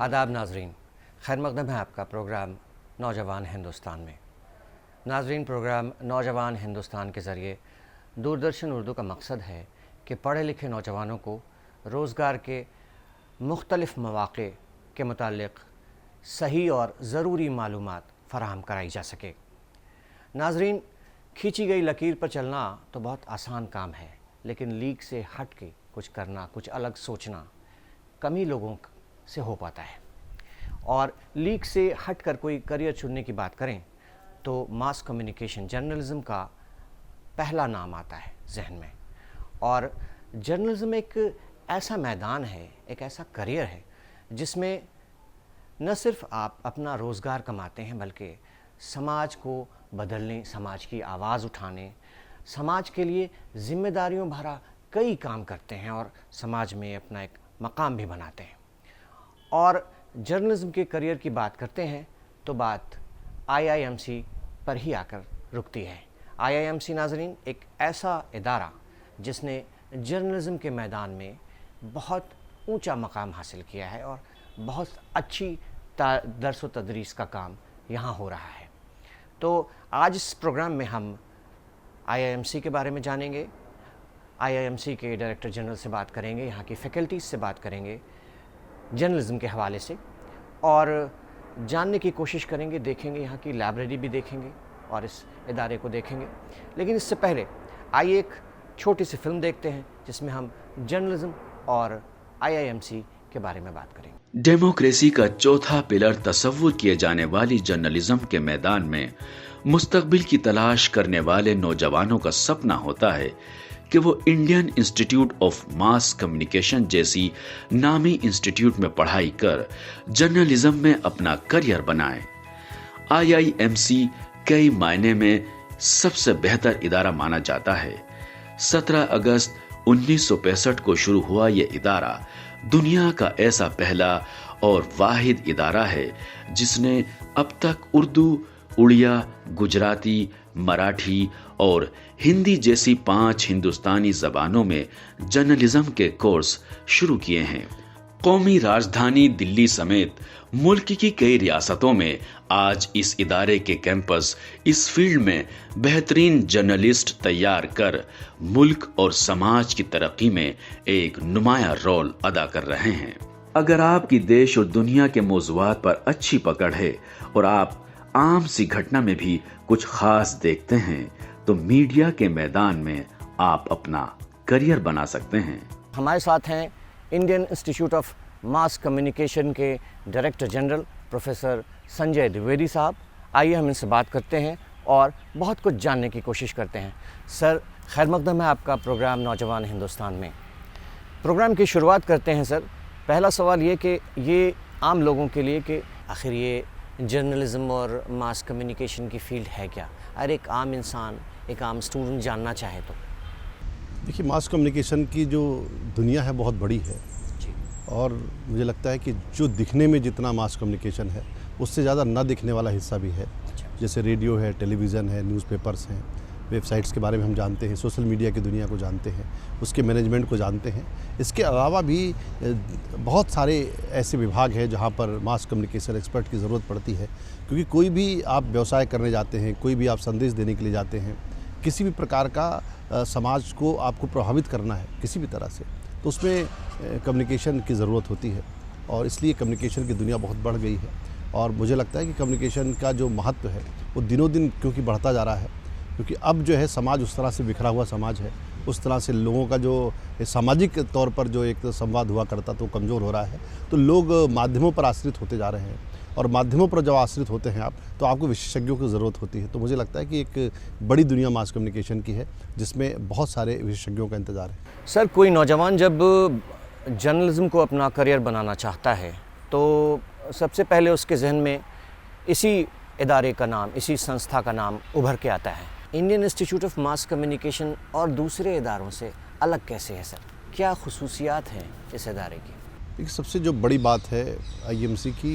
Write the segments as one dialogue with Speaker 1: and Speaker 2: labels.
Speaker 1: आदाब नाजरीन, खैर मकदम है आपका प्रोग्राम नौजवान हिंदुस्तान में। नाजरीन, प्रोग्राम नौजवान हिंदुस्तान के ज़रिए दूरदर्शन उर्दू का मकसद है कि पढ़े लिखे नौजवानों को रोज़गार के मुख्तलिफ़ मौक़े के मुतालिक सही और ज़रूरी मालूमात फ़राहम कराई जा सके। नाजरीन, खींची गई लकीर पर चलना तो बहुत आसान काम है, लेकिन लीक से हट के कुछ करना, कुछ अलग सोचना कम ही लोगों से हो पाता है। और लीक से हट कर कोई करियर चुनने की बात करें तो मास कम्युनिकेशन, जर्नलिज़म का पहला नाम आता है जहन में। और जर्नलिज़म एक ऐसा मैदान है, एक ऐसा करियर है जिसमें न सिर्फ आप अपना रोज़गार कमाते हैं, बल्कि समाज को बदलने, समाज की आवाज़ उठाने, समाज के लिए जिम्मेदारियों भरा कई काम करते हैं और समाज में अपना एक मकाम भी बनाते हैं। और जर्नलिज़म के करियर की बात करते हैं तो बात IIMC पर ही आकर रुकती है। IIMC नाज़रीन एक ऐसा इदारा जिसने जर्नलिज़म के मैदान में बहुत ऊंचा मकाम हासिल किया है और बहुत अच्छी दर्स व तदरीस का काम यहाँ हो रहा है। तो आज इस प्रोग्राम में हम IIMC के बारे में जानेंगे, IIMC के डायरेक्टर जनरल से बात करेंगे, यहाँ की फैकल्टीज़ से बात करेंगे जर्नलिज़म के हवाले से, और जानने की कोशिश करेंगे, देखेंगे, यहाँ की लाइब्रेरी भी देखेंगे और इस इदारे को देखेंगे। लेकिन इससे पहले आइए एक छोटी सी फिल्म देखते हैं जिसमें हम जर्नलिज़म और IIMC के बारे में बात करेंगे।
Speaker 2: डेमोक्रेसी का चौथा पिलर तस्वुर किए जाने वाली जर्नलिज्म के मैदान में मुस्तकबिल की तलाश करने वाले नौजवानों का सपना होता है कि वो Indian Institute of Mass communication जैसी नामी इंस्टीट्यूट में पढ़ाई कर जर्नलिज्म में अपना करियर बनाए। IIMC कई मायने में सबसे बेहतर इदारा माना जाता है। 17 अगस्त 1965 को शुरू हुआ ये इदारा दुनिया का ऐसा पहला और वाहिद इदारा है जिसने अब तक उर्दू, उड़िया, गुजराती, मराठी और हिंदी जैसी 5 हिंदुस्तानी जबानों में जर्नलिज्म के कोर्स शुरू किए हैं। कौमी राजधानी दिल्ली समेत मुल्क की कई रियासतों में आज इस इदारे के कैंपस इस फील्ड में बेहतरीन जर्नलिस्ट तैयार कर मुल्क और समाज की तरक्की में एक नुमाया रोल अदा कर रहे हैं। अगर आपकी देश और दुनिया के मौज़ूआत पर अच्छी पकड़ है और आप आम सी घटना में भी कुछ खास देखते हैं तो मीडिया के मैदान में आप अपना करियर बना सकते हैं।
Speaker 1: हमारे साथ हैं Indian Institute of Mass Communication के director general professor Sanjay Dwivedi साहब। आइए हम इनसे बात करते हैं और बहुत कुछ जानने की कोशिश करते हैं। सर, खैर मकदम है आपका प्रोग्राम नौजवान हिंदुस्तान में। प्रोग्राम की शुरुआत करते हैं सर। पहला सवाल ये कि ये आम लोगों के लिए कि आखिर ये जर्नलिज़म और मास कम्युनिकेशन की फ़ील्ड है क्या? अरे एक आम इंसान, एक आम स्टूडेंट जानना चाहे तो।
Speaker 3: देखिए, मास कम्युनिकेशन की जो दुनिया है बहुत बड़ी है और मुझे लगता है कि जो दिखने में जितना मास कम्युनिकेशन है उससे ज़्यादा न दिखने वाला हिस्सा भी है। जैसे रेडियो है, टेलीविज़न है, न्यूज़पेपर्स हैं, वेबसाइट्स के बारे में हम जानते हैं, सोशल मीडिया की दुनिया को जानते हैं, उसके मैनेजमेंट को जानते हैं। इसके अलावा भी बहुत सारे ऐसे विभाग हैं जहाँ पर मास कम्युनिकेशन एक्सपर्ट की ज़रूरत पड़ती है, क्योंकि कोई भी आप व्यवसाय करने जाते हैं, कोई भी आप संदेश देने के लिए जाते हैं, किसी भी प्रकार का समाज को आपको प्रभावित करना है किसी भी तरह से, तो उसमें कम्युनिकेशन की ज़रूरत होती है। और इसलिए कम्युनिकेशन की दुनिया बहुत बढ़ गई है और मुझे लगता है कि कम्युनिकेशन का जो महत्व है वो दिनों दिन क्योंकि बढ़ता जा रहा है, क्योंकि अब जो है समाज उस तरह से बिखरा हुआ समाज है, उस तरह से लोगों का जो सामाजिक तौर पर जो एक संवाद हुआ करता तो कमज़ोर हो रहा है। तो लोग माध्यमों पर आश्रित होते जा रहे हैं और माध्यमों पर जब आश्रित होते हैं आप, तो आपको विशेषज्ञों की ज़रूरत होती है। तो मुझे लगता है कि एक बड़ी दुनिया मास कम्युनिकेशन की है जिसमें बहुत सारे विशेषज्ञों का इंतज़ार है।
Speaker 1: सर, कोई नौजवान जब जर्नलिज़म को अपना करियर बनाना चाहता है तो सबसे पहले उसके जहन में इसी इदारे का नाम, इसी संस्था का नाम उभर के आता है। Indian Institute of Mass communication और दूसरे इदारों से अलग कैसे है सर? क्या खुसूसियात हैं इस इदारे की?
Speaker 3: एक सबसे जो बड़ी बात है IIMC की,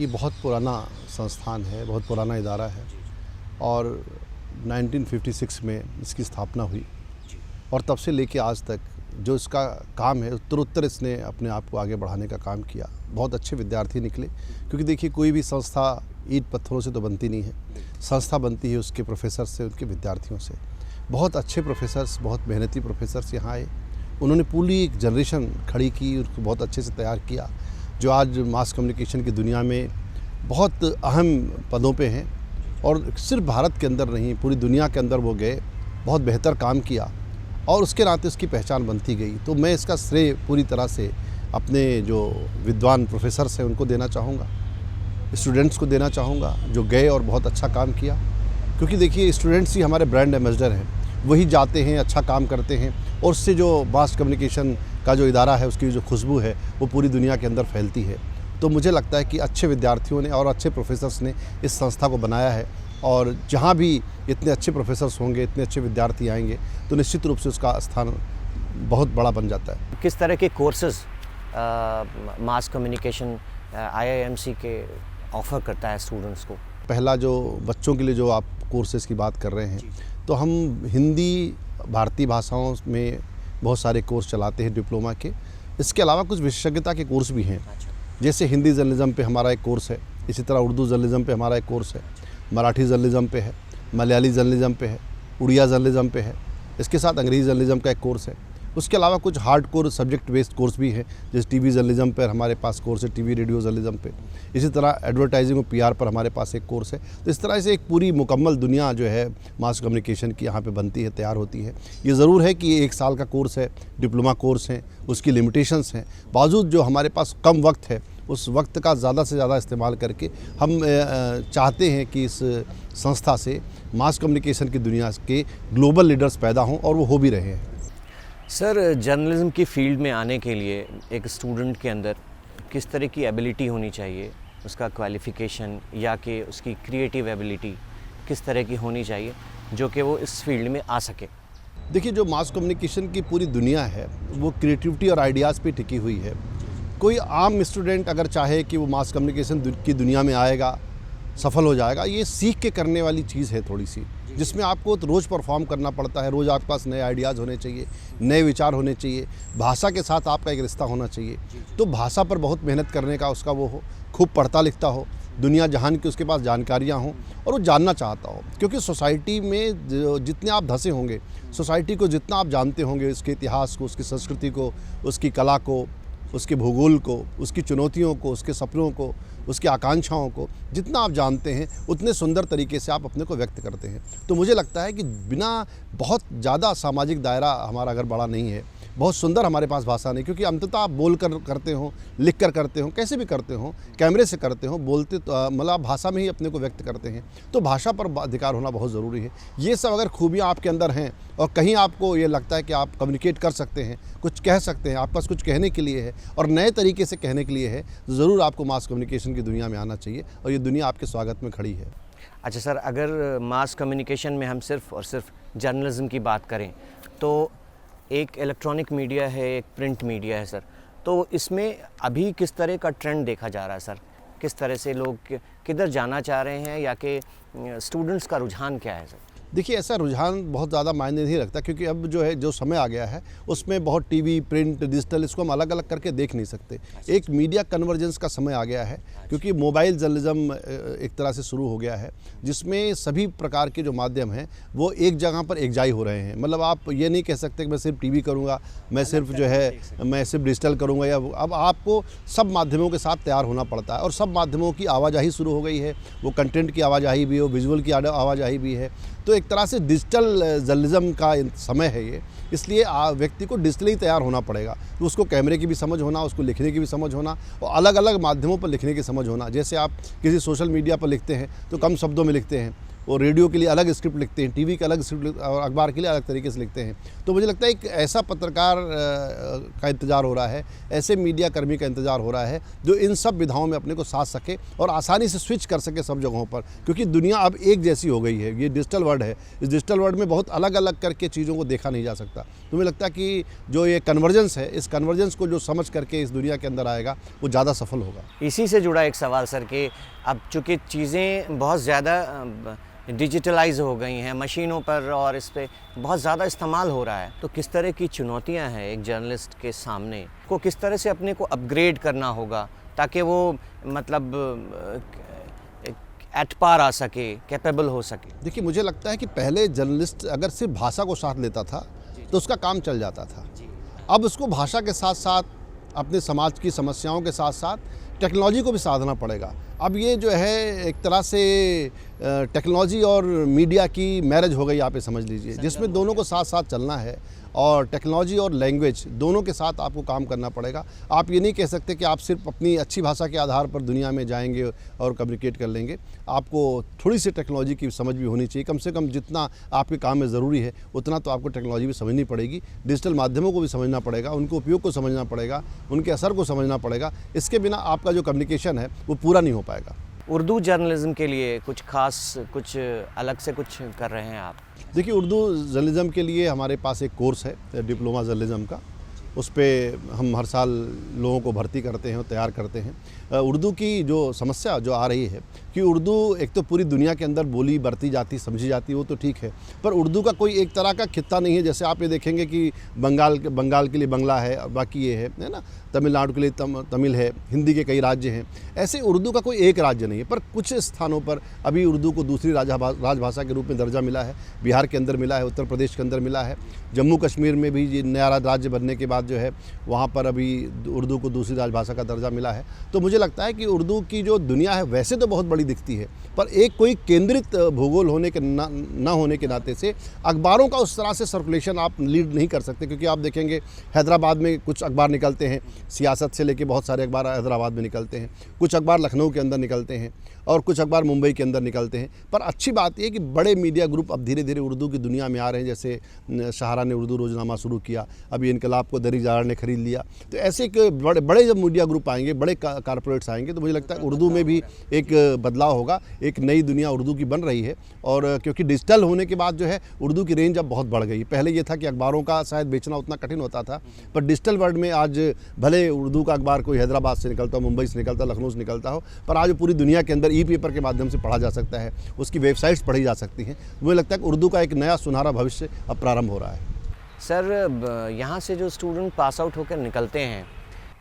Speaker 3: ये बहुत पुराना संस्थान है, बहुत पुराना इदारा है और 1956 में इसकी स्थापना हुई और तब से लेके आज तक जो इसका काम है उत्तरोत्तर इसने अपने आप को आगे बढ़ाने का काम किया। बहुत अच्छे विद्यार्थी निकले, क्योंकि देखिए कोई भी संस्था ईंट पत्थरों से तो बनती नहीं है, संस्था बनती है उसके प्रोफेसर से, उनके विद्यार्थियों से। बहुत अच्छे प्रोफेसर्स, बहुत मेहनती प्रोफेसर्स यहाँ आए, उन्होंने पूरी एक जनरेशन खड़ी की, उसको बहुत अच्छे से तैयार किया, जो आज मास कम्युनिकेशन की दुनिया में बहुत अहम पदों पे हैं। और सिर्फ भारत के अंदर नहीं, पूरी दुनिया के अंदर वो गए, बहुत बेहतर काम किया और उसके नाते उसकी पहचान बनती गई। तो मैं इसका श्रेय पूरी तरह से अपने जो विद्वान प्रोफेसर्स हैं उनको देना चाहूँगा, स्टूडेंट्स को देना चाहूँगा जो गए और बहुत अच्छा काम किया। क्योंकि देखिए स्टूडेंट्स ही हमारे ब्रांड एम्बेसडर हैं, वही जाते हैं, अच्छा काम करते हैं और उससे जो मास कम्युनिकेशन का जो इदारा है उसकी जो खुशबू है वो पूरी दुनिया के अंदर फैलती है। तो मुझे लगता है कि अच्छे विद्यार्थियों ने और अच्छे प्रोफेसर्स ने इस संस्था को बनाया है, और जहाँ भी इतने अच्छे प्रोफेसर्स होंगे, इतने अच्छे विद्यार्थी आएंगे तो निश्चित रूप से उसका स्थान बहुत बड़ा बन जाता है।
Speaker 1: किस तरह के कोर्सेज मास कम्युनिकेशन IIMC के ऑफ़र करता है स्टूडेंट्स को?
Speaker 3: पहला जो बच्चों के लिए जो आप कोर्सेज़ की बात कर रहे हैं, तो हम हिंदी, भारतीय भाषाओं में बहुत सारे कोर्स चलाते हैं डिप्लोमा के। इसके अलावा कुछ विशेषज्ञता के कोर्स भी हैं, जैसे हिंदी जर्नलिज्म पे हमारा एक कोर्स है, इसी तरह उर्दू जर्नलिज्म पे हमारा एक कोर्स है, मराठी जर्नलिज्म पे है, मलयाली जर्नलिज्म पे है, उड़िया जर्नलिज्म पे है, इसके साथ अंग्रेज़ी जर्नलिज्म का एक कोर्स है। उसके अलावा कुछ hard core subject based course भी हैं, जैसे टीवी जर्नलिज्म पर हमारे पास कोर्स है, टीवी रेडियो जर्नलिज्म पे। इसी तरह एडवर्टाइजिंग और PR पर हमारे पास एक कोर्स है। तो इस तरह से एक पूरी मुकम्मल दुनिया जो है मास कम्युनिकेशन की यहाँ पे बनती है, तैयार होती है। ये ज़रूर है कि 1 साल का कोर्स है, डिप्लोमा कोर्स है, उसकी लिमिटेशंस हैं, बावजूद जो हमारे पास कम वक्त है उस वक्त का ज़्यादा से ज़्यादा इस्तेमाल करके हम चाहते हैं कि इस संस्था से मास कम्युनिकेशन की दुनिया के ग्लोबल लीडर्स पैदा हों, और वो हो भी रहे हैं।
Speaker 1: सर, जर्नलिज्म की फील्ड में आने के लिए एक स्टूडेंट के अंदर किस तरह की एबिलिटी होनी चाहिए, उसका क्वालिफ़िकेशन या कि उसकी क्रिएटिव एबिलिटी किस तरह की होनी चाहिए जो कि वो इस फील्ड में आ सके?
Speaker 3: देखिए, जो मास कम्युनिकेशन की पूरी दुनिया है वो क्रिएटिविटी और आइडियाज़ पे टिकी हुई है। कोई आम स्टूडेंट अगर चाहे कि वो मास कम्युनिकेशन की दुनिया में आएगा, सफल हो जाएगा, ये सीख के करने वाली चीज़ है थोड़ी सी, जिसमें आपको रोज़ परफॉर्म करना पड़ता है, रोज़ आपके पास नए आइडियाज़ होने चाहिए, नए विचार होने चाहिए, भाषा के साथ आपका एक रिश्ता होना चाहिए। तो भाषा पर बहुत मेहनत करने का उसका वो हो, खूब पढ़ता लिखता हो, दुनिया जहान की उसके पास जानकारियाँ हों और वो जानना चाहता हो। क्योंकि सोसाइटी में जितने आप धंसे होंगे, सोसाइटी को जितना आप जानते होंगे, उसके इतिहास को, उसकी संस्कृति को, उसकी कला को, उसके भूगोल को, उसकी चुनौतियों को, उसके सपनों को, उसकी आकांक्षाओं को जितना आप जानते हैं उतने सुंदर तरीके से आप अपने को व्यक्त करते हैं। तो मुझे लगता है कि बिना बहुत ज़्यादा सामाजिक दायरा हमारा अगर बड़ा नहीं है, बहुत सुंदर हमारे पास भाषा नहीं, क्योंकि अंततः आप बोल कर करते हो, लिख कर करते हो, कैसे भी करते हो, कैमरे से करते हो, बोलते तो मतलब भाषा में ही अपने को व्यक्त करते हैं। तो भाषा पर अधिकार होना बहुत ज़रूरी है। ये सब अगर खूबियाँ आपके अंदर हैं और कहीं आपको ये लगता है कि आप कम्युनिकेट कर सकते हैं, कुछ कह सकते हैं, आपके पास कुछ कहने के लिए है और नए तरीके से कहने के लिए है, ज़रूर आपको मास कम्युनिकेशन की दुनिया में आना चाहिए और ये दुनिया आपके स्वागत में खड़ी है।
Speaker 1: अच्छा सर, अगर मास कम्युनिकेशन में हम सिर्फ और सिर्फ जर्नलिज्म की बात करें तो एक इलेक्ट्रॉनिक मीडिया है, एक प्रिंट मीडिया है सर, तो इसमें अभी किस तरह का ट्रेंड देखा जा रहा है सर? किस तरह से लोग किधर जाना चाह रहे हैं या कि स्टूडेंट्स का रुझान क्या है सर?
Speaker 3: देखिए, ऐसा रुझान बहुत ज़्यादा मायने नहीं रखता, क्योंकि अब जो है जो समय आ गया है उसमें बहुत टीवी, प्रिंट, डिजिटल, इसको हम अलग अलग करके देख नहीं सकते। एक मीडिया कन्वर्जेंस का समय आ गया है, क्योंकि मोबाइल जर्नलिज्म एक तरह से शुरू हो गया है, जिसमें सभी प्रकार के जो माध्यम हैं वो एक जगह पर एकजाई हो रहे हैं। मतलब आप ये नहीं कह सकते कि मैं सिर्फ टीवी करूँगा, मैं सिर्फ जो है मैं सिर्फ डिजिटल करूँगा, या अब आपको सब माध्यमों के साथ तैयार होना पड़ता है और सब माध्यमों की आवाजाही शुरू हो गई है। वो कंटेंट की आवाजाही भी हो, विजुअल की आवाजाही भी है। तो एक तरह से डिजिटल जर्नलिज्म का समय है ये, इसलिए व्यक्ति को डिजिटली तैयार होना पड़ेगा। तो उसको कैमरे की भी समझ होना, उसको लिखने की भी समझ होना और अलग अलग माध्यमों पर लिखने की समझ होना। जैसे आप किसी सोशल मीडिया पर लिखते हैं तो कम शब्दों में लिखते हैं, और रेडियो के लिए अलग स्क्रिप्ट लिखते हैं, टीवी के अलग स्क्रिप्ट और अखबार के लिए अलग तरीके से लिखते हैं। तो मुझे लगता है एक ऐसा पत्रकार का इंतज़ार हो रहा है, ऐसे मीडिया कर्मी का इंतज़ार हो रहा है जो इन सब विधाओं में अपने को साथ सके और आसानी से स्विच कर सके सब जगहों पर, क्योंकि दुनिया अब एक जैसी हो गई है। ये डिजिटल वर्ल्ड है, इस डिजिटल वर्ल्ड में बहुत अलग अलग करके चीज़ों को देखा नहीं जा सकता। तो मुझे लगता है कि जो ये कन्वर्जेंस है, इस कन्वर्जेंस को जो समझ करके इस दुनिया के अंदर आएगा वो ज़्यादा सफल होगा।
Speaker 1: इसी से जुड़ा एक सवाल सर कि अब चूँकि चीज़ें बहुत ज़्यादा डिजिटलाइज हो गई हैं मशीनों पर और इस पे बहुत ज़्यादा इस्तेमाल हो रहा है, तो किस तरह की चुनौतियां हैं एक जर्नलिस्ट के सामने, को किस तरह से अपने को अपग्रेड करना होगा ताकि वो मतलब एट पार आ सके, कैपेबल हो सके?
Speaker 3: देखिए, मुझे लगता है कि पहले जर्नलिस्ट अगर सिर्फ भाषा को साथ लेता था तो उसका काम चल जाता था। अब उसको भाषा के साथ साथ अपने समाज की समस्याओं के साथ साथ टेक्नोलॉजी को भी साधना पड़ेगा। अब ये जो है एक तरह से टेक्नोलॉजी और मीडिया की मैरिज हो गई, आप ये समझ लीजिए, जिसमें दोनों को साथ साथ चलना है और टेक्नोलॉजी और लैंग्वेज दोनों के साथ आपको काम करना पड़ेगा। आप ये नहीं कह सकते कि आप सिर्फ अपनी अच्छी भाषा के आधार पर दुनिया में जाएंगे और कम्युनिकेट कर लेंगे। आपको थोड़ी सी टेक्नोलॉजी की समझ भी होनी चाहिए, कम से कम जितना आपके काम में ज़रूरी है उतना तो आपको टेक्नोलॉजी भी समझनी पड़ेगी। डिजिटल माध्यमों को भी समझना पड़ेगा, उनके उपयोग को समझना पड़ेगा, उनके असर को समझना पड़ेगा। इसके बिना आपका जो कम्युनिकेशन है वो पूरा नहीं हो पाएगा।
Speaker 1: उर्दू जर्नलिज्म के लिए कुछ खास, कुछ अलग से कुछ कर रहे हैं आप?
Speaker 3: देखिए, उर्दू जर्नलिज्म के लिए हमारे पास एक कोर्स है डिप्लोमा जर्नलिज्म का, उस पर हम हर साल लोगों को भर्ती करते हैं और तैयार करते हैं। उर्दू की जो समस्या जो आ रही है कि उर्दू एक तो पूरी दुनिया के अंदर बोली बरती जाती, समझी जाती, वो तो ठीक है, पर उर्दू का कोई एक तरह का खित्ता नहीं है। जैसे आप ये देखेंगे कि बंगाल के लिए बंगला है और बाकी ये है ना, तमिलनाडु के लिए तमिल है, हिंदी के कई राज्य हैं। ऐसे उर्दू का कोई एक राज्य नहीं है, पर कुछ स्थानों पर अभी उर्दू को दूसरी राजभाषा के रूप में दर्जा मिला है। बिहार के अंदर मिला है, उत्तर प्रदेश के अंदर मिला है, जम्मू कश्मीर में भी ये नया राज्य बनने के बाद जो है वहाँ पर अभी उर्दू को दूसरी राजभाषा का दर्जा मिला है। तो मुझे लगता है कि उर्दू की जो दुनिया है वैसे तो बहुत बड़ी दिखती है, पर एक कोई केंद्रित भूगोल होने के न होने के नाते से अखबारों का उस तरह से सर्कुलेशन आप लीड नहीं कर सकते। क्योंकि आप देखेंगे हैदराबाद में कुछ अखबार निकलते हैं, सियासत से लेके बहुत सारे अखबार हैदराबाद में निकलते हैं, कुछ अखबार लखनऊ के अंदर निकलते हैं और कुछ अखबार मुंबई के अंदर निकलते हैं। पर अच्छी बात यह कि बड़े मीडिया ग्रुप अब धीरे धीरे उर्दू की दुनिया में आ रहे हैं। जैसे सहारा ने उर्दू रोजनामा शुरू किया, अभी इनकलाब को दैनिक जागरण ने खरीद लिया। तो ऐसे बड़े जब मीडिया ग्रुप आएंगे, बड़े कारपोरेट्स आएंगे, तो मुझे लगता है उर्दू में भी एक बदलाव होगा, एक नई दुनिया उर्दू की बन रही है। और क्योंकि डिजिटल होने के बाद जो है उर्दू की रेंज अब बहुत बढ़ गई। पहले ये था कि अखबारों का शायद बेचना उतना कठिन होता था, पर डिजिटल वर्ल्ड में आज भले उर्दू का अखबार कोई हैदराबाद से निकलता हो, मुंबई से निकलता हो, लखनऊ से निकलता हो, पर आज पूरी दुनिया के अंदर ई-पेपर के माध्यम से पढ़ा जा सकता है, उसकी वेबसाइट्स पढ़ी जा सकती हैं। मुझे लगता है कि उर्दू का एक नया सुनहरा भविष्य अब प्रारंभ हो रहा है।
Speaker 1: सर, यहाँ से जो स्टूडेंट पास आउट होकर निकलते हैं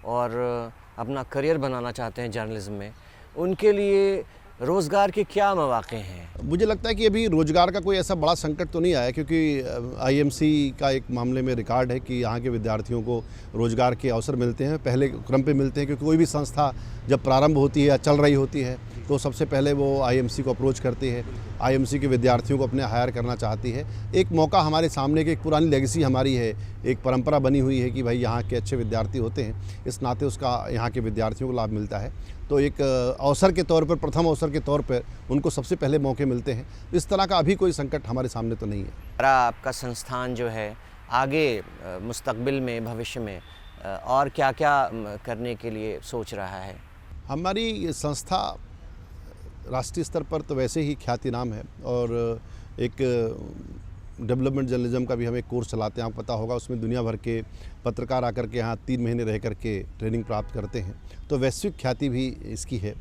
Speaker 1: और अपना करियर बनाना चाहते हैं जर्नलिज्म में, उनके लिए रोज़गार के क्या मौक़े हैं? मुझे
Speaker 3: लगता है कि अभी रोज़गार का कोई ऐसा बड़ा संकट तो नहीं आया, क्योंकि आईएमसी का एक मामले में रिकॉर्ड है कि यहाँ के विद्यार्थियों को रोज़गार के अवसर मिलते हैं, पहले क्रम पे मिलते हैं। क्योंकि कोई भी संस्था जब प्रारंभ होती है या चल रही होती है तो सबसे पहले वो आईएमसी को अप्रोच करती है, आईएमसी के विद्यार्थियों को अपने हायर करना चाहती है। एक मौका हमारे सामने की एक पुरानी लेगेसी हमारी है, एक परंपरा बनी हुई है कि भाई यहाँ के अच्छे विद्यार्थी होते हैं, इस नाते उसका यहाँ के विद्यार्थियों को लाभ मिलता है। तो एक अवसर के तौर पर, प्रथम अवसर के तौर पर उनको सबसे पहले मौके मिलते हैं। इस तरह का अभी कोई संकट हमारे सामने तो नहीं है।
Speaker 1: आपका संस्थान जो है आगे मुस्तकबिल में, भविष्य में और क्या क्या करने के लिए सोच रहा है?
Speaker 3: हमारी संस्था राष्ट्रीय स्तर पर तो वैसे ही ख्याति नाम है और एक डेवलपमेंट जर्नलिज्म का भी हम एक कोर्स चलाते हैं, आपको पता होगा। उसमें दुनिया भर के पत्रकार आकर के यहाँ 3 महीने रह करके ट्रेनिंग प्राप्त करते हैं, तो वैश्विक ख्याति भी इसकी है।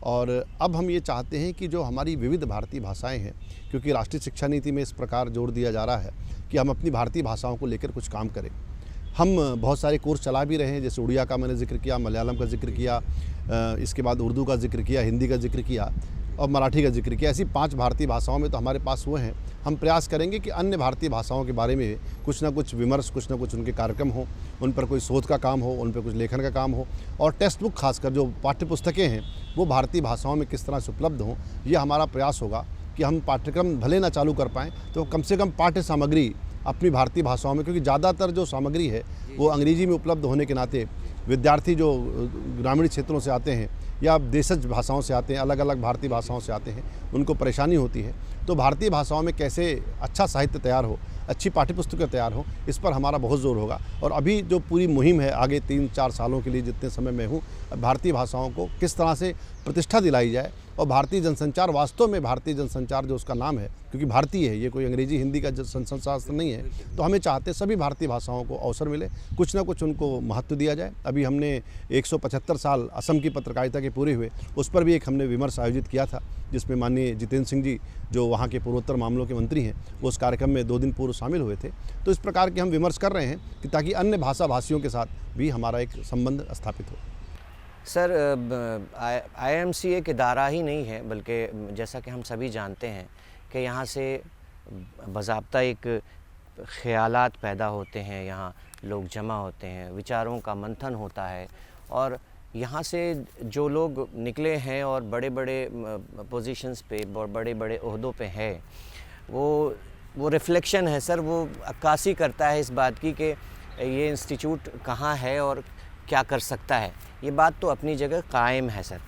Speaker 3: और अब हम ये चाहते हैं कि जो हमारी विविध भारतीय भाषाएं हैं, क्योंकि राष्ट्रीय शिक्षा नीति में इस प्रकार जोर दिया जा रहा है कि हम अपनी भारतीय भाषाओं को लेकर कुछ काम करें। हम बहुत सारे कोर्स चला भी रहे हैं, जैसे उड़िया का मैंने जिक्र किया, मलयालम का जिक्र किया, इसके बाद उर्दू का जिक्र किया, हिंदी का जिक्र किया और मराठी का जिक्र किया। ऐसी 5 भारतीय भाषाओं में तो हमारे पास हुए हैं। हम प्रयास करेंगे कि अन्य भारतीय भाषाओं के बारे में कुछ ना कुछ विमर्श, कुछ ना कुछ उनके कार्यक्रम हो, उन पर कोई शोध का काम हो, उन पर कुछ लेखन का काम हो, और टेक्स्ट बुक खासकर जो पाठ्य पुस्तकें हैं वो भारतीय भाषाओं में किस तरह से उपलब्ध हों। ये हमारा प्रयास होगा कि हम पाठ्यक्रम भले ना चालू कर पाएँ तो कम से कम पाठ्य सामग्री अपनी भारतीय भाषाओं में, क्योंकि ज़्यादातर जो सामग्री है वो अंग्रेजी में उपलब्ध होने के नाते विद्यार्थी जो ग्रामीण क्षेत्रों से आते हैं या देशज भाषाओं से आते हैं, अलग अलग भारतीय भाषाओं से आते हैं, उनको परेशानी होती है। तो भारतीय भाषाओं में कैसे अच्छा साहित्य तैयार हो, अच्छी पाठ्यपुस्तकें तैयार हो, इस पर हमारा बहुत ज़ोर होगा। और अभी जो पूरी मुहिम है आगे 3-4 सालों के लिए, जितने समय में हूँ, भारतीय भाषाओं को किस तरह से प्रतिष्ठा दिलाई जाए और भारतीय जनसंचार, वास्तव में भारतीय जनसंचार जो उसका नाम है, क्योंकि भारतीय है, ये कोई अंग्रेजी हिंदी का जनसंचार नहीं है, तो हमें चाहते सभी भारतीय भाषाओं को अवसर मिले, कुछ ना कुछ उनको महत्व दिया जाए। अभी हमने 175 साल असम की पत्रकारिता के पूरे हुए, उस पर भी एक हमने विमर्श आयोजित किया था, जिसमें माननीय जितेंद्र सिंह जी जो वहाँ के पूर्वोत्तर मामलों के मंत्री हैं, वो उस कार्यक्रम में 2 दिन पूर्व शामिल हुए थे। तो इस प्रकार के हम विमर्श कर रहे हैं कि ताकि अन्य भाषा भाषियों के साथ भी हमारा एक संबंध स्थापित हो।
Speaker 1: सर IMC एक इदारा ही नहीं है, बल्कि जैसा कि हम सभी जानते हैं कि यहाँ से बाज़ाब्ता एक ख़यालात पैदा होते हैं, यहाँ लोग जमा होते हैं, विचारों का मंथन होता है, और यहाँ से जो लोग निकले हैं और बड़े बड़े पोजीशंस पे, बड़े बड़े ओहदों पे हैं, वो रिफ्लेक्शन है सर, वो अक्कासी करता है इस बात की कि ये इंस्टीट्यूट कहाँ है और क्या कर सकता है। ये बात तो अपनी जगह कायम है सर,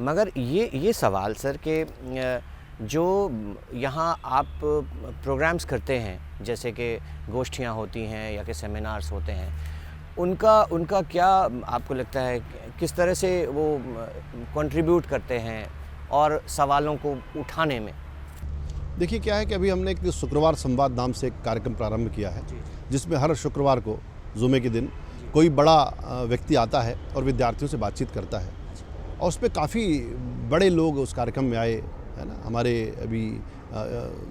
Speaker 1: मगर ये सवाल सर कि जो यहाँ आप प्रोग्राम्स करते हैं, जैसे कि गोष्ठियाँ होती हैं या कि सेमिनार्स होते हैं, उनका क्या आपको लगता है, किस तरह से वो कंट्रीब्यूट करते हैं और सवालों को उठाने में?
Speaker 3: देखिए क्या है कि अभी हमने एक शुक्रवार संवाद नाम से एक कार्यक्रम प्रारंभ किया है, जिसमें हर शुक्रवार को जुमे के दिन कोई बड़ा व्यक्ति आता है और विद्यार्थियों से बातचीत करता है, और उसमें काफ़ी बड़े लोग उस कार्यक्रम में आए, है ना। हमारे अभी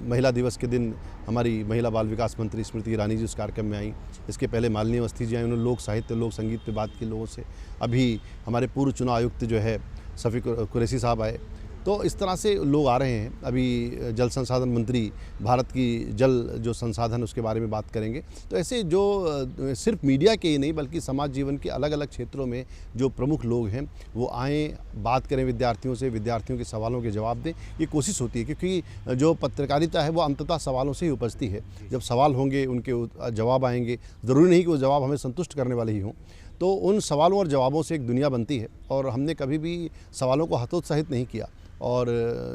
Speaker 3: महिला दिवस के दिन हमारी महिला बाल विकास मंत्री स्मृति ईरानी जी उस कार्यक्रम में आई। इसके पहले मालिनी अवस्थी जी आई, उन्होंने लोक साहित्य लोक संगीत पे बात की लोगों से। अभी हमारे पूर्व चुनाव आयुक्त जो है शफीक कुरैशी साहब आए। तो इस तरह से लोग आ रहे हैं। अभी जल संसाधन मंत्री भारत की जल जो संसाधन उसके बारे में बात करेंगे। तो ऐसे जो सिर्फ मीडिया के ही नहीं बल्कि समाज जीवन के अलग अलग क्षेत्रों में जो प्रमुख लोग हैं वो आएँ, बात करें विद्यार्थियों से, विद्यार्थियों के सवालों के जवाब दें। ये कोशिश होती है, क्योंकि जो पत्रकारिता है वो अंततः सवालों से ही उपजती है। जब सवाल होंगे उनके जवाब आएंगे, ज़रूरी नहीं कि वो जवाब हमें संतुष्ट करने वाले ही हों। तो उन सवालों और जवाबों से एक दुनिया बनती है, और हमने कभी भी सवालों को हतोत्साहित नहीं किया। और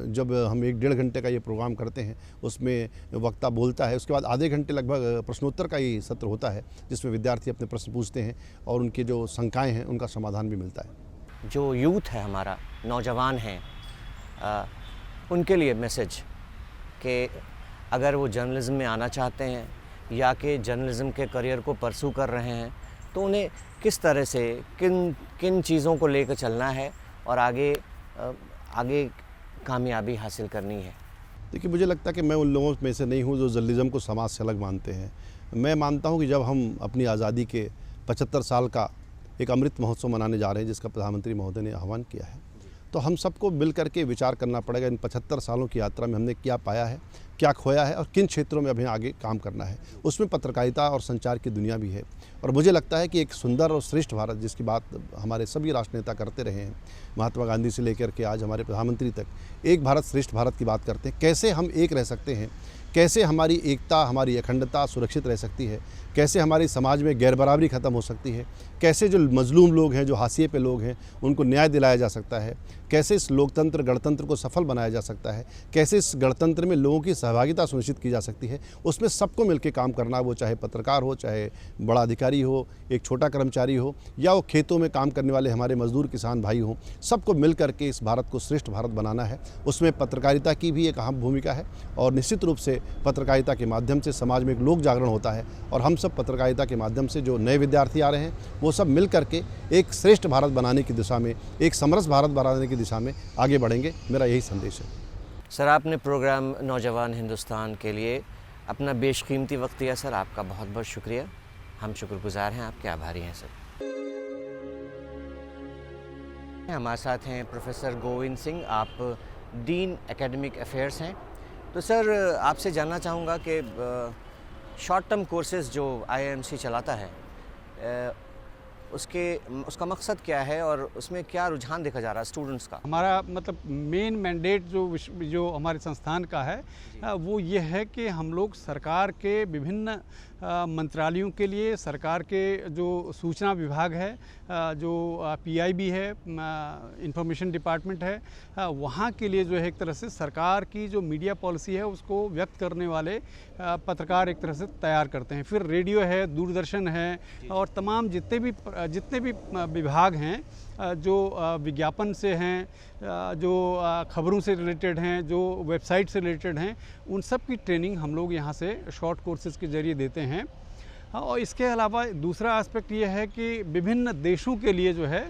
Speaker 3: जब हम 1-1.5 घंटे का ये प्रोग्राम करते हैं, उसमें वक्ता बोलता है, उसके बाद आधे घंटे लगभग प्रश्नोत्तर का ये सत्र होता है, जिसमें विद्यार्थी अपने प्रश्न पूछते हैं और उनके जो शंकाएं हैं उनका समाधान भी मिलता है।
Speaker 1: जो यूथ है हमारा, नौजवान हैं, उनके लिए मैसेज कि अगर वो जर्नलिज्म में आना चाहते हैं या कि जर्नलिज्म के करियर को परसू कर रहे हैं, तो उन्हें किस तरह से किन चीज़ों को लेकर चलना है और आगे कामयाबी हासिल करनी है।
Speaker 3: देखिए, मुझे लगता है कि मैं उन लोगों में से नहीं हूँ जो जर्नलिज्म को समाज से अलग मानते हैं। मैं मानता हूँ कि जब हम अपनी आज़ादी के 75 साल का एक अमृत महोत्सव मनाने जा रहे हैं, जिसका प्रधानमंत्री महोदय ने आह्वान किया है, तो हम सबको मिल करके विचार करना पड़ेगा इन 75 सालों की यात्रा में हमने क्या पाया है, क्या खोया है और किन क्षेत्रों में अभी आगे काम करना है। उसमें पत्रकारिता और संचार की दुनिया भी है। और मुझे लगता है कि एक सुंदर और श्रेष्ठ भारत, जिसकी बात हमारे सभी राष्ट्र नेता करते रहे हैं, महात्मा गांधी से लेकर के आज हमारे प्रधानमंत्री तक, एक भारत श्रेष्ठ भारत की बात करते हैं। कैसे हम एक रह सकते हैं, कैसे हमारी एकता, हमारी अखंडता सुरक्षित रह सकती है, कैसे हमारी समाज में गैरबराबरी ख़त्म हो सकती है, कैसे जो मजलूम लोग हैं, जो हाशिए पे लोग हैं, उनको न्याय दिलाया जा सकता है, कैसे इस लोकतंत्र गणतंत्र को सफल बनाया जा सकता है, कैसे इस गणतंत्र में लोगों की सहभागिता सुनिश्चित की जा सकती है। उसमें सबको मिलकर काम करना, वो चाहे पत्रकार हो, चाहे बड़ा अधिकारी हो, एक छोटा कर्मचारी हो, या वो खेतों में काम करने वाले हमारे मजदूर किसान भाई हों, सबको मिल करके इस भारत को श्रेष्ठ भारत बनाना है। उसमें पत्रकारिता की भी एक अहम भूमिका है, और निश्चित रूप से पत्रकारिता के माध्यम से समाज में एक लोक जागरण होता है। और हम सब पत्रकारिता के माध्यम से जो नए विद्यार्थी आ रहे हैं, वो सब मिल करके एक श्रेष्ठ भारत बनाने की दिशा में, एक समरस भारत बनाने की दिशा में आगे बढ़ेंगे। मेरा यही संदेश है।
Speaker 1: सर, आपने प्रोग्राम नौजवान हिंदुस्तान के लिए अपना बेशकीमती वक्त दिया सर, आपका बहुत बहुत शुक्रिया। हम शुक्रगुजार हैं, आपके आभारी हैं सर। हमारे साथ हैं प्रोफेसर गोविंद सिंह, आप डीन एकेडमिक अफेयर्स हैं। तो सर, आपसे जानना चाहूँगा कि शॉर्ट टर्म कोर्सेज़ जो IIMC चलाता है, उसका मकसद क्या है और उसमें क्या रुझान देखा जा रहा है स्टूडेंट्स का?
Speaker 4: हमारा मतलब मेन मैंडेट जो हमारे संस्थान का है वो ये है कि हम लोग सरकार के विभिन्न मंत्रालयों के लिए, सरकार के जो सूचना विभाग है, जो PIB है, इंफॉर्मेशन डिपार्टमेंट है, वहाँ के लिए जो है एक तरह से सरकार की जो मीडिया पॉलिसी है उसको व्यक्त करने वाले पत्रकार एक तरह से तैयार करते हैं। फिर रेडियो है, दूरदर्शन है, और तमाम जितने भी विभाग हैं जो विज्ञापन से हैं, जो खबरों से रिलेटेड हैं, जो वेबसाइट से रिलेटेड हैं, उन सब की ट्रेनिंग हम लोग यहाँ से शॉर्ट कोर्सेज़ के ज़रिए देते हैं। और इसके अलावा दूसरा एस्पेक्ट ये है कि विभिन्न देशों के लिए जो है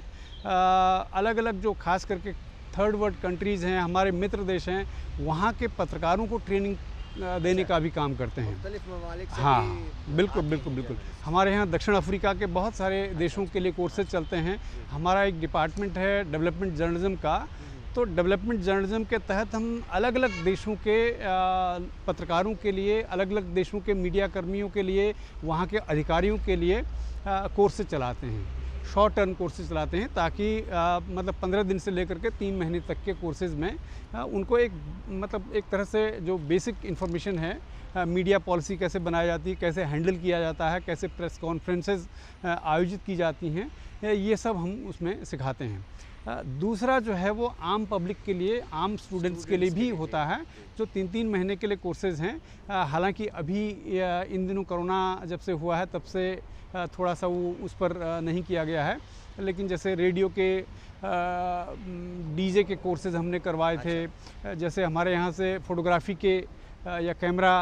Speaker 4: अलग अलग जो खास करके थर्ड वर्ल्ड कंट्रीज़ हैं, हमारे मित्र देश हैं, वहाँ के पत्रकारों को ट्रेनिंग देने का भी काम करते हैं।
Speaker 1: मुख्तलिफ ममालिक से
Speaker 4: हाँ,
Speaker 1: भी
Speaker 4: बिल्कुल
Speaker 1: आते
Speaker 4: बिल्कुल
Speaker 1: हैं
Speaker 4: बिल्कुल।
Speaker 1: journalists।
Speaker 4: हमारे यहाँ दक्षिण अफ्रीका के बहुत सारे देशों के लिए कोर्सेज चलते हैं। हमारा एक डिपार्टमेंट है डेवलपमेंट जर्नलिज्म का, तो डेवलपमेंट जर्नलिज्म के तहत हम अलग अलग देशों के पत्रकारों के लिए, अलग अलग देशों के मीडिया कर्मियों के लिए, वहाँ के अधिकारियों के लिए कोर्सेज चलाते हैं, शॉर्ट टर्म कोर्सेज चलाते हैं, ताकि मतलब 15 दिन से लेकर के 3 महीने तक के कोर्सेज में उनको एक मतलब एक तरह से जो बेसिक इन्फॉर्मेशन है, मीडिया पॉलिसी कैसे बनाई जाती है, कैसे हैंडल किया जाता है, कैसे प्रेस कॉन्फ्रेंसेस आयोजित की जाती हैं, ये सब हम उसमें सिखाते हैं। दूसरा जो है वो आम पब्लिक के लिए, आम स्टूडेंट्स के लिए भी होता है, जो 3-3 महीने के लिए कोर्सेज़ हैं। हालांकि अभी इन दिनों कोरोना जब से हुआ है तब से थोड़ा सा वो उस पर नहीं किया गया है, लेकिन जैसे रेडियो के डीजे के कोर्सेज़ हमने करवाए थे। जैसे हमारे यहाँ से फ़ोटोग्राफी के या कैमरा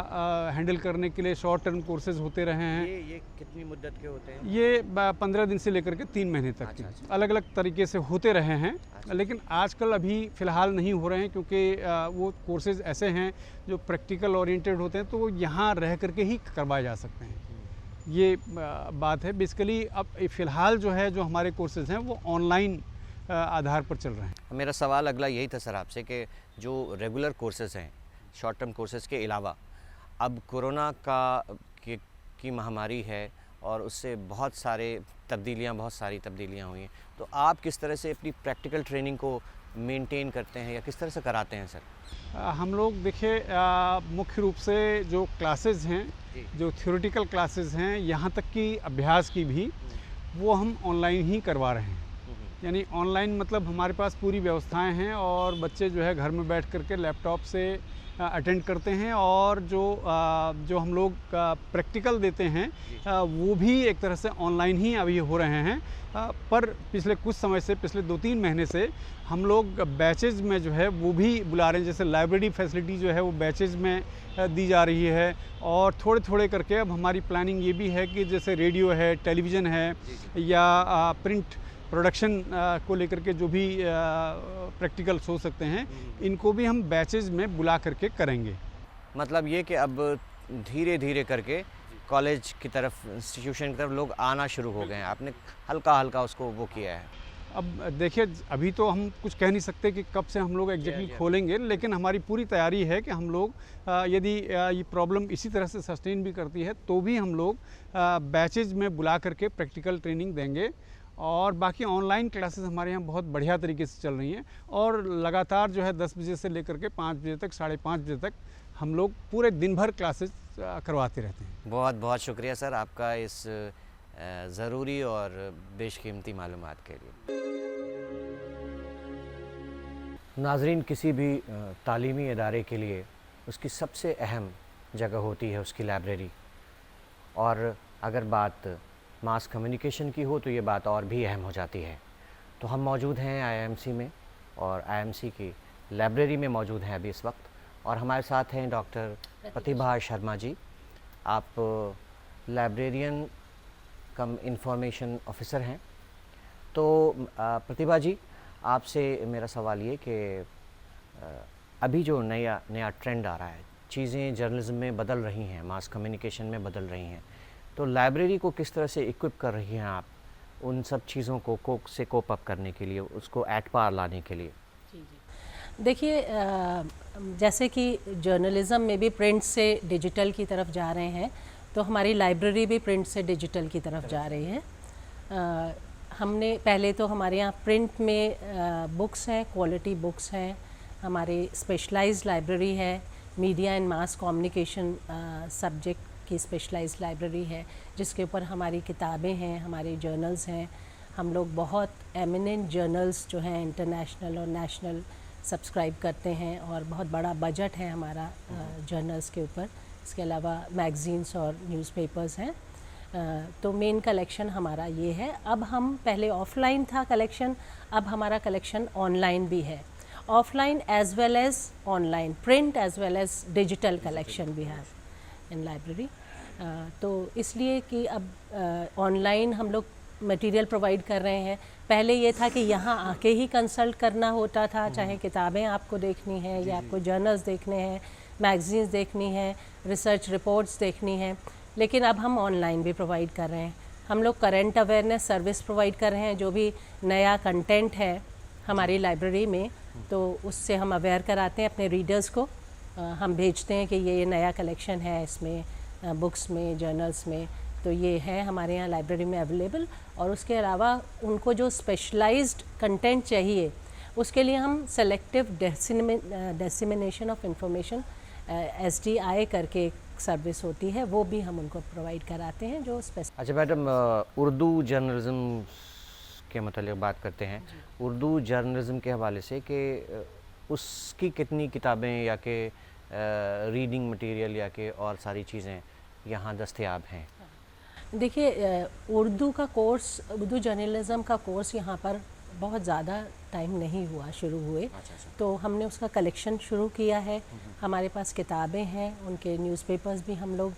Speaker 4: हैंडल करने के लिए शॉर्ट टर्म कोर्सेज़ होते रहे हैं।
Speaker 1: ये कितनी मुद्दत के होते हैं?
Speaker 4: ये 15 दिन से लेकर के 3 महीने तक के अलग अलग तरीके से होते रहे हैं, लेकिन आजकल अभी फ़िलहाल नहीं हो रहे हैं, क्योंकि वो कोर्सेज़ ऐसे हैं जो प्रैक्टिकल ओरिएंटेड होते हैं, तो वो यहाँ रह करके ही करवाए जा सकते हैं। ये बात है बेसिकली। अब फ़िलहाल जो है, जो हमारे कोर्सेज़ हैं वो ऑनलाइन आधार पर चल रहे हैं।
Speaker 1: मेरा सवाल अगला यही था सर आपसे कि जो रेगुलर कोर्सेज़ हैं, शॉर्ट टर्म कोर्सेज़ के अलावा, अब कोरोना की महामारी है और उससे बहुत सारी तब्दीलियाँ हुई हैं, तो आप किस तरह से अपनी प्रैक्टिकल ट्रेनिंग को मेंटेन करते हैं या किस तरह से कराते हैं सर?
Speaker 4: हम लोग देखिए, मुख्य रूप से जो क्लासेस हैं, जो थ्योरेटिकल क्लासेस हैं, यहाँ तक कि अभ्यास की भी, वो हम ऑनलाइन ही करवा रहे हैं। यानी ऑनलाइन मतलब हमारे पास पूरी व्यवस्थाएं हैं और बच्चे जो है घर में बैठ करके लैपटॉप से अटेंड करते हैं, और जो हम लोग प्रैक्टिकल देते हैं वो भी एक तरह से ऑनलाइन ही अभी हो रहे हैं। पर पिछले कुछ समय से, पिछले 2-3 महीने से हम लोग बैचेज़ में जो है वो भी बुला रहे हैं। जैसे लाइब्रेरी फैसिलिटी जो है वो बैचेज़ में दी जा रही है, और थोड़े थोड़े करके अब हमारी प्लानिंग ये भी है कि जैसे रेडियो है, टेलीविज़न है, या प्रिंट प्रोडक्शन को लेकर के जो भी प्रैक्टिकल्स हो सकते हैं, इनको भी हम बैचेज़ में बुला करके करेंगे।
Speaker 1: मतलब ये कि अब धीरे धीरे करके कॉलेज की तरफ, इंस्टीट्यूशन की तरफ लोग आना शुरू हो गए हैं, आपने हल्का हल्का उसको वो किया है।
Speaker 4: अब देखिए, अभी तो हम कुछ कह नहीं सकते कि कब से हम लोग एग्जैक्टली खोलेंगे, लेकिन हमारी पूरी तैयारी है कि हम लोग यदि ये प्रॉब्लम इसी तरह से सस्टेन भी करती है तो भी हम लोग बैचेज़ में बुला करके प्रैक्टिकल ट्रेनिंग देंगे। और बाकी ऑनलाइन क्लासेस हमारे यहाँ बहुत बढ़िया तरीके से चल रही हैं, और लगातार जो है 10 बजे से लेकर के 5 बजे तक, 5:30 बजे तक हम लोग पूरे दिन भर क्लासेस करवाते रहते हैं।
Speaker 1: बहुत बहुत शुक्रिया सर आपका इस ज़रूरी और बेशकीमती मालूमात के लिए। नाज़रीन, किसी भी तालीमी इदारे के लिए उसकी सबसे अहम जगह होती है उसकी लाइब्रेरी, और अगर बात मास कम्युनिकेशन की हो तो ये बात और भी अहम हो जाती है। तो हम मौजूद हैं आईएमसी में, और आईएमसी की लाइब्रेरी में मौजूद हैं अभी इस वक्त, और हमारे साथ हैं डॉक्टर प्रतिभा शर्मा जी। आप लाइब्रेरियन कम इंफॉर्मेशन ऑफिसर हैं। तो प्रतिभा जी, आपसे मेरा सवाल ये कि अभी जो नया ट्रेंड आ रहा है, चीज़ें जर्नलिज्म में बदल रही हैं, मास कम्युनिकेशन में बदल रही हैं, तो लाइब्रेरी को किस तरह से इक्विप कर रही हैं आप उन सब चीज़ों को कोप अप करने के लिए, उसको एट पार लाने के लिए?
Speaker 5: देखिए, जैसे कि जर्नलिज़म में भी प्रिंट से डिजिटल की तरफ जा रहे हैं, तो हमारी लाइब्रेरी भी प्रिंट से डिजिटल की तरफ जा रही है। हमने पहले तो हमारे यहाँ प्रिंट में बुक्स हैं, क्वालिटी बुक्स हैं, हमारी स्पेशलाइज्ड लाइब्रेरी है, media and mass communication subject की स्पेशलाइज्ड लाइब्रेरी है, जिसके ऊपर हमारी किताबें हैं, हमारे जर्नल्स हैं। हम लोग बहुत एमिनेंट जर्नल्स जो हैं इंटरनेशनल और नेशनल सब्सक्राइब करते हैं, और बहुत बड़ा बजट है हमारा जर्नल्स के ऊपर। इसके अलावा मैगज़ीन्स और न्यूज़पेपर्स हैं। तो मेन कलेक्शन हमारा ये है। अब हम पहले ऑफ़लाइन था कलेक्शन, अब हमारा कलेक्शन ऑनलाइन भी है। Offline as well as online, print as well as digital collection we have in library. तो इसलिए कि अब ऑनलाइन हम लोग मटेरियल प्रोवाइड कर रहे हैं। पहले ये था कि यहाँ आके ही कंसल्ट करना होता था, चाहे किताबें आपको देखनी है या आपको जर्नल्स देखने हैं, मैगज़ीन्स देखनी है, रिसर्च रिपोर्ट्स देखनी है, लेकिन अब हम ऑनलाइन भी प्रोवाइड कर रहे हैं। हम लोग करंट अवेयरनेस सर्विस प्रोवाइड कर रहे हैं, जो भी नया कंटेंट है हमारी लाइब्रेरी में तो उससे हम अवेयर कराते हैं अपने रीडर्स को। हम भेजते हैं कि ये नया कलेक्शन है, इसमें बुक्स में, जर्नल्स में, तो ये है हमारे यहाँ लाइब्रेरी में अवेलेबल। और उसके अलावा उनको जो स्पेशलाइज्ड कंटेंट चाहिए उसके लिए हम selective dissemination of information SDI करके एक सर्विस होती है, वो भी हम उनको प्रोवाइड कराते हैं जो
Speaker 1: अच्छा मैडम, उर्दू जर्नलिज़म के मतलब बात करते हैं, उर्दू जर्नलिज़म के हवाले से कि उसकी कितनी किताबें या कि रीडिंग मटेरियल या कि और सारी चीज़ें यहाँ दस्तयाब हैं?
Speaker 5: देखिए, उर्दू का कोर्स, उर्दू जर्नलिज़म का कोर्स यहाँ पर बहुत ज़्यादा टाइम नहीं हुआ शुरू हुए। तो हमने उसका कलेक्शन शुरू किया है। हमारे पास किताबें हैं, उनके न्यूज़पेपर्स भी हम लोग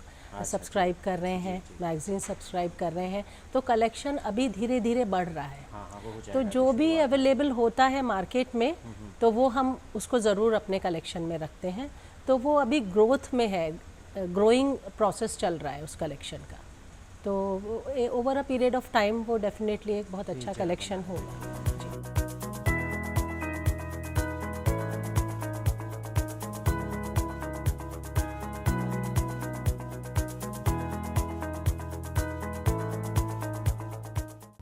Speaker 5: सब्सक्राइब कर रहे हैं, मैगज़ीन सब्सक्राइब कर रहे हैं, तो कलेक्शन अभी धीरे धीरे बढ़ रहा है। तो जो भी अवेलेबल होता है मार्केट में तो वो हम उसको ज़रूर अपने कलेक्शन में रखते हैं। तो वो अभी ग्रोथ में है, ग्रोइंग प्रोसेस चल रहा है उस कलेक्शन का। तो over a period of time वो डेफिनेटली एक बहुत अच्छा कलेक्शन होगा।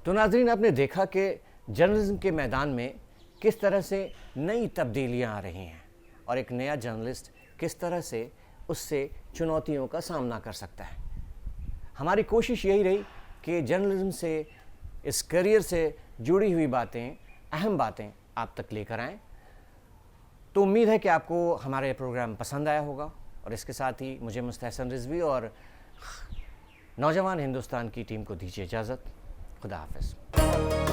Speaker 1: तो नाज़रीन, आपने देखा कि जर्नलिज़म के मैदान में किस तरह से नई तब्दीलियां आ रही हैं और एक नया जर्नलिस्ट किस तरह से उससे चुनौतियों का सामना कर सकता है। हमारी कोशिश यही रही कि जर्नलिज़म से, इस करियर से जुड़ी हुई बातें, अहम बातें आप तक लेकर आएँ। तो उम्मीद है कि आपको हमारा ये प्रोग्राम पसंद आया होगा और इसके साथ ही मुझे मुस्तहसन रिजवी और नौजवान हिंदुस्तान की टीम को दीजिए इजाज़त। खुदा हाफ़िज़।